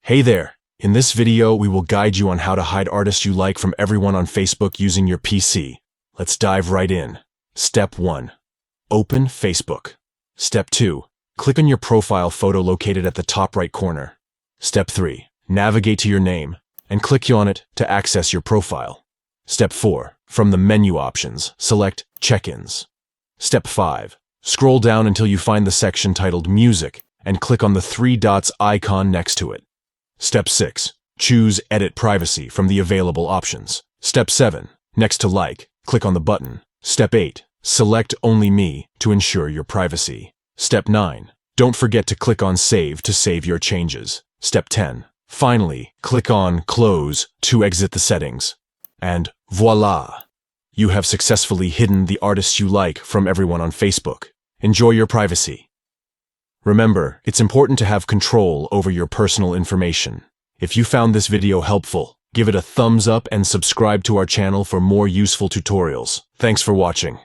Hey there! In this video, we will guide you on how to hide artists you like from everyone on Facebook using your PC. Let's dive right in. Step 1. Open Facebook. Step 2. Click on your profile photo located at the top right corner. Step 3. Navigate to your name and click on it to access your profile. Step 4. From the menu options, select Check-ins. Step 5. Scroll down until you find the section titled Music and click on the 3 dots icon next to it. Step 6. Choose Edit Privacy from the available options. Step 7. Next to Like, click on the button. Step 8. Select Only Me to ensure your privacy. Step 9. Don't forget to click on Save to save your changes. Step 10. Finally, click on Close to exit the settings. And voila! You have successfully hidden the artists you like from everyone on Facebook. Enjoy your privacy. Remember, it's important to have control over your personal information. If you found this video helpful, give it a thumbs up and subscribe to our channel for more useful tutorials. Thanks for watching.